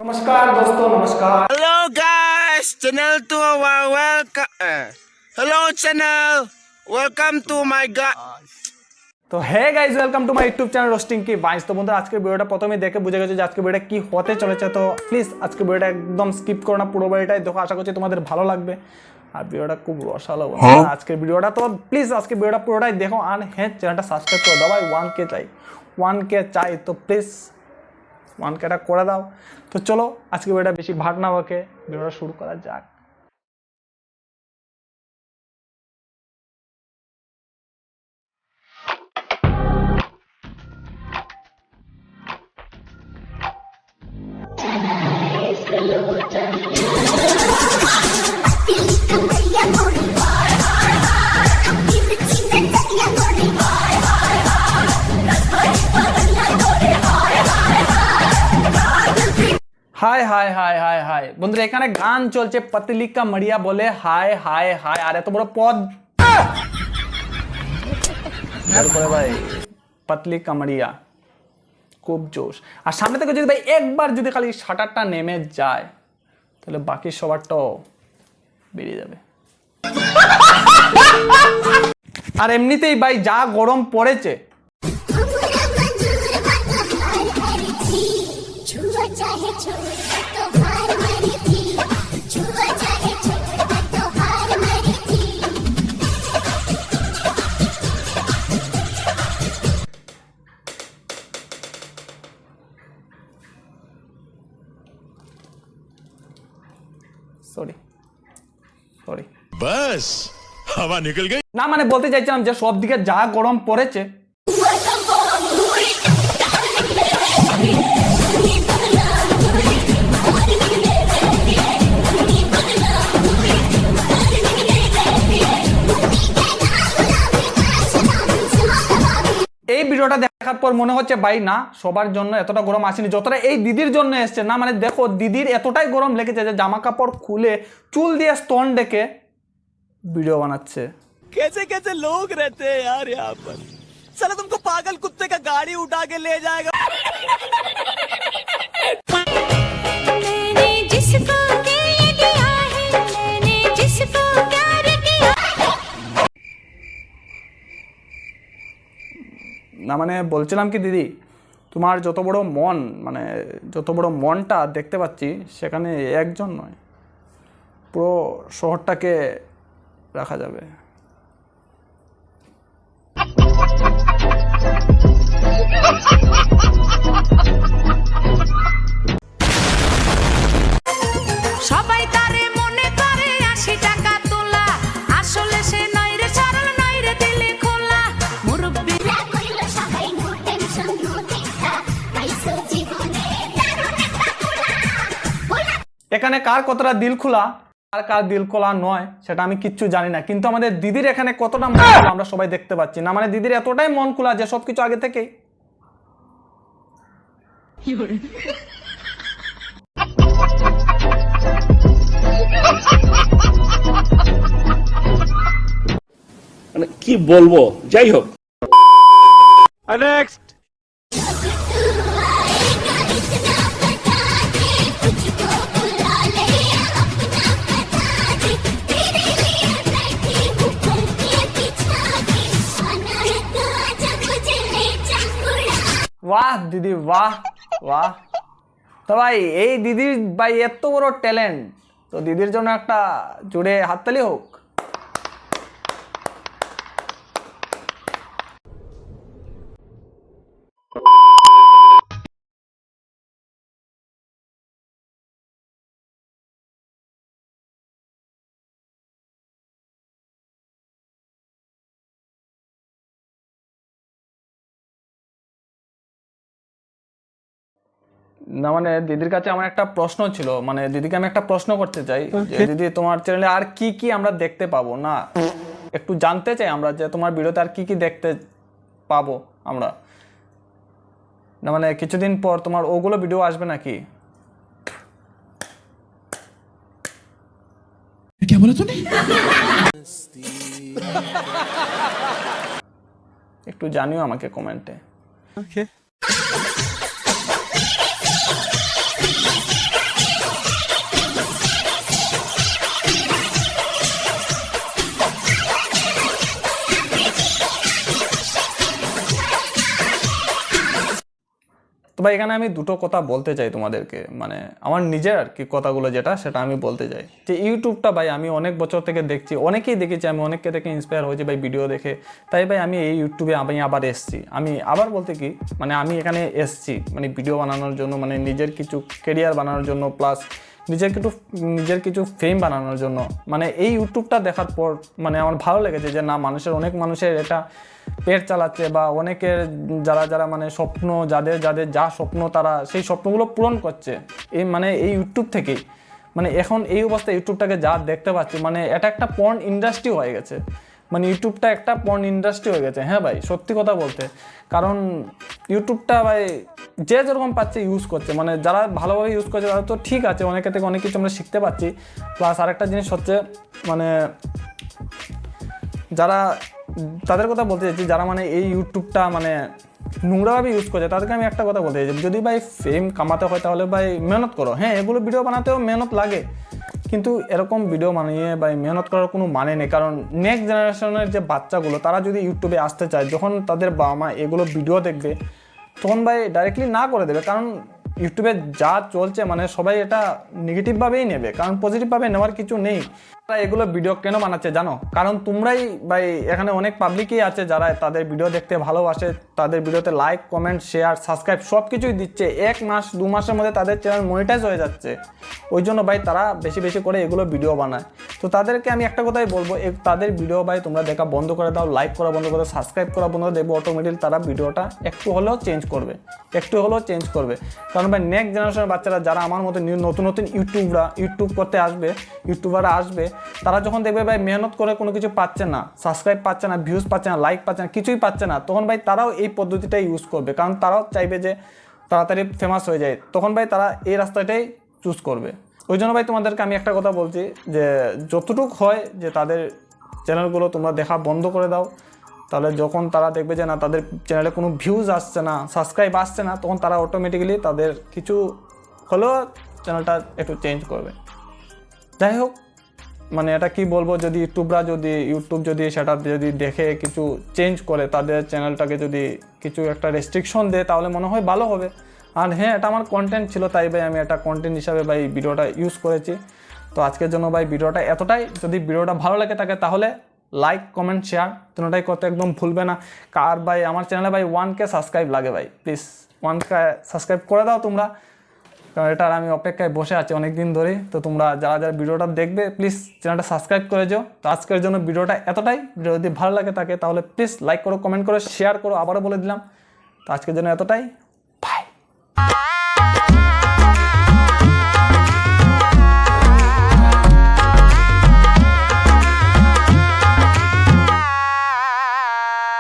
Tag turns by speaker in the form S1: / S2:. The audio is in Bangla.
S1: नमस्कार दोस्तों, नमस्कार।
S2: Hello guys, channel to our welcome. Hello channel, welcome to my
S1: তো hey guys, welcome to my YouTube channel roasting কি ভাইস। তো বন্ধুরা, আজকের ভিডিওটা প্রথমেই দেখে বুঝে গেছো যে আজকের ভিডিওটা কি হতে চলেছে। তো প্লিজ আজকের ভিডিওটা একদম স্কিপ করো না, পুরো ভিডিওটাই দেখো। আশা করছি তোমাদের ভালো লাগবে আর ভিডিওটা খুব রসালো বন্ধুরা আজকের ভিডিওটা। তো প্লিজ আজকের ভিডিওটা পুরোটাই দেখো আর হ্যাঁ, চ্যানেলটা সাবস্ক্রাইব করে দাও ভাই। 1K চাই, 1K চাই। তো প্লিজ 1Kটা করে দাও। তো চলো আজকে ভিডিওটা বেশি ভাগ না বকে ভিডিওটা শুরু করা যাক। High high high high high বন্ধুরা, এখানে গান চলছে পতলি কা মড়িয়া বলে হাই হাই হাই। আর এত বড় পদ করে ভাই, পতলি কা মড়িয়া খুব জোশ। আর সামনে থেকে যদি ভাই একবার যদি খালি শাটারটা নেমে যায় তাহলে বাকি সবারটাও বেরিয়ে যাবে। আর এমনিতেই ভাই যা গরম পড়েছে, সরি
S3: बस हवा निकल गई।
S1: না মানে বলতে চাইছিলাম যে সব দিকে যা গরম পড়েছে, এই ভিডিওটা দেখার পর মনে হচ্ছে ভাই না, সবার জন্য এতটা গরম আসেনি যতটা এই দিদির জন্য এসছে। না মানে দেখো, দিদির এতটাই গরম লেগেছে যে জামা কাপড় খুলে চুল দিয়ে স্তন ডেকে ভিডিও বানাচ্ছে।
S2: कैसे कैसे लोग रहते हैं यार यहाँ पर। साला तुमको पागल कुत्ते का गाड़ी उठा के ले जाएगा।
S4: मैंने जिसको दिल दिया है, मैंने जिसको प्यार किया।
S1: না মানে বলছিলাম কি দিদি, তোমার যত বড় মন, মানে যত বড় মনটা দেখতে পাচ্ছি, সেখানে একজন নয় পুরো শহরটাকে রাখা যাবে।
S4: সবাই তারে মনে করে 80 টাকা তোলা, আসলে সে নয় রে সরল, নয় রে দিলে খোলা। মুরব্বি কইলো সবাই নো টেনশন নো চিন্তা, পাইছো জীবনে দারুণ একটা খোলা।
S1: এখানে কার কতটা দিল খোলা আর কার দিল খোলা নয় সেটা আমি কিচ্ছু জানি না, কিন্তু আমাদের দিদির এখানে কতটা মন খোলা আমরা সবাই দেখতে পাচ্ছি। না মানে দিদির এতটাই মন খোলা যে সবকিছু আগে থেকেই।
S5: মানে কি বলবো, যাই হোক।
S2: नेक्स्ट
S1: বাহ দিদি, বাহ বাহ। তো ভাই এই দিদির ভাই এত বড় ট্যালেন্ট, তো দিদির জন্য একটা জোরে হাততালি হোক। না মানে দিদির কাছে আমার একটা প্রশ্ন ছিল, মানে দিদিকে আমি একটা প্রশ্ন করতে চাই যে দিদি, তোমার চ্যানেলে আর কি কি আমরা দেখতে পাবো? না একটু জানতে চাই আমরা যে তোমার ভিডিওতে আর কি কি দেখতে পাবো আমরা। না মানে কিছুদিন পর তোমার ওগুলো ভিডিও আসবে নাকি?
S3: क्या बोला तूने?
S1: একটু জানিও আমাকে কমেন্টে। ভাই এখানে আমি দুটো কথা বলতে চাই তোমাদেরকে, মানে আমার নিজের আর কি কথাগুলো যেটা সেটা আমি বলতে চাই যে ইউটিউবটা ভাই আমি অনেক বছর থেকে দেখছি, অনেকেই দেখেছি, আমি অনেককে থেকে ইন্সপায়ার হয়েছি ভাই ভিডিও দেখে। তাই ভাই আমি এই ইউটিউবে আমি আবার এসেছি। আমি আবার বলতে কি মানে আমি এখানে এসেছি মানে ভিডিও বানানোর জন্য, মানে নিজের কিছু কেরিয়ার বানানোর জন্য, প্লাস নিজের কিছু ফেম বানানোর জন্য। মানে এই ইউটিউবটা দেখার পর মানে আমার ভালো লেগেছে যে না, অনেক মানুষের এটা পেট চালাচ্ছে, বা অনেকের যারা মানে স্বপ্ন, যাদের যা স্বপ্ন তারা সেই স্বপ্নগুলো পূরণ করছে এই ইউটিউব থেকেই। মানে এখন এই অবস্থায় ইউটিউবটাকে যা দেখতে পাচ্ছি, মানে এটা একটা পর্ন ইন্ডাস্ট্রি হয়ে গেছে। মানে ইউটিউবটা একটা পর্ন ইন্ডাস্ট্রি হয়ে গেছে। হ্যাঁ ভাই, সত্যি কথা বলতে, কারণ ইউটিউবটা ভাই যে যেরকম পাচ্ছে ইউজ করছে, মানে যারা ভালোভাবে ইউজ করছে তারা তো ঠিক আছে, অনেকের থেকে অনেক কিছু আমরা শিখতে পাচ্ছি। প্লাস আরেকটা জিনিস হচ্ছে মানে যারা, তাদের কথা বলতে চাইছি যারা মানে এই ইউটিউবটা মানে নোংরাভাবে ইউজ করছে, তাদেরকে আমি একটা কথা বলতে চাইছি, যদি ভাই ফেম কামাতে হয় তাহলে ভাই মেহনত করো। হ্যাঁ, এগুলো ভিডিও বানাতেও মেহনত লাগে, কিন্তু এরকম ভিডিও বানিয়ে ভাই মেহনত করার কোনো মানে নেই। কারণ নেক্সট জেনারেশনের যে বাচ্চাগুলো তারা যদি ইউটিউবে আসতে চায়, যখন তাদের বাবা মা এগুলো ভিডিও দেখবে তখন ভাই ডাইরেক্টলি না করে দেবে। কারণ ইউটিউবে যা চলছে মানে সবাই এটা নেগেটিভভাবেই নেবে, কারণ পজিটিভভাবে নেওয়ার কিছু নেই। তারা এগুলো ভিডিও কেন বানাচ্ছে জানো? কারণ তোমরাই ভাই এখানে অনেক পাবলিকই আছে যারা তাদের ভিডিও দেখতে ভালোবাসে, তাদের ভিডিওতে লাইক, কমেন্ট, শেয়ার, সাবস্ক্রাইব সব কিছুই দিচ্ছে। 1 মাস 2 মাসের মধ্যে তাদের চ্যানেল মনিটাইজ হয়ে যাচ্ছে। ওই জন্য ভাই তারা বেশি বেশি করে এগুলো ভিডিও বানায়। তো তাদেরকে আমি একটা কথাই বলবো, তাদের ভিডিও ভাই তোমরা দেখা বন্ধ করে দাও, লাইক করা বন্ধ করে দাও, সাবস্ক্রাইব করা বন্ধ করে দেবো, অটোমেটিক তারা ভিডিওটা একটু হলেও চেঞ্জ করবে। কারণ ভাই নেক্সট জেনারেশনের বাচ্চারা যারা আমার মতো নতুন ইউটিউব করতে আসবে, ইউটিউবাররা আসবে, তারা যখন দেখবে ভাই মেহনত করে কোনো কিছু পাচ্ছে না, সাবস্ক্রাইব পাচ্ছে না, ভিউজ পাচ্ছে না, লাইক পাচ্ছে না, কিছুই পাচ্ছে না, তখন ভাই তারাও এই পদ্ধতিটাই ইউজ করবে। কারণ তারাও চাইবে যে তাড়াতাড়ি ফেমাস হয়ে যায়, তখন ভাই তারা এই রাস্তাটাই চুজ করবে। ওই জন্য ভাই তোমাদেরকে আমি একটা কথা বলছি যে যতটুকু হয় যে তাদের চ্যানেলগুলো তোমরা দেখা বন্ধ করে দাও, তাহলে যখন তারা দেখবে যে না তাদের চ্যানেলে কোনো ভিউজ আসছে না, সাবস্ক্রাইব আসছে না, তখন তারা অটোমেটিক্যালি তাদের কিছু হলেও চ্যানেলটা একটু চেঞ্জ করবে। যাই হোক, মানে এটা কি বলবো, যদি ইউটিউব যদি সেটা যদি দেখে কিছু চেঞ্জ করে, তাদের চ্যানেলটাকে যদি কিছু একটা রেস্ট্রিকশন দেয়, তাহলে মনে হয় ভালো হবে। আর হ্যাঁ, এটা আমার কন্টেন্ট ছিল, তাই ভাই আমি এটা কন্টেন্ট হিসাবে ভাই ভিডিওটা ইউজ করেছি। তো আজকের জন্য ভাই ভিডিওটা এতটাই। যদি ভিডিওটা ভালো লাগে থাকে তাহলে লাইক, কমেন্ট, শেয়ার তিনটাই করতে একদম ভুলবে না। কার ভাই আমার চ্যানেলে ভাই 1K সাবস্ক্রাইব লাগে ভাই, প্লিজ 1K সাবস্ক্রাইব করে দাও তোমরা, কারণ এটার আমি অপেক্ষায় বসে আছি অনেক দিন ধরেই। তো তোমরা যারা ভিডিওটা দেখবে প্লিজ চ্যানেলটা সাবস্ক্রাইব করে যাও। তো আজকের জন্য ভিডিওটা এতটাই। ভিডিও যদি ভালো লাগে থাকে তাহলে প্লিজ লাইক করো, কমেন্ট করো, শেয়ার করো, আবারও বলে দিলাম। তো আজকের জন্য এতটাই, বাই।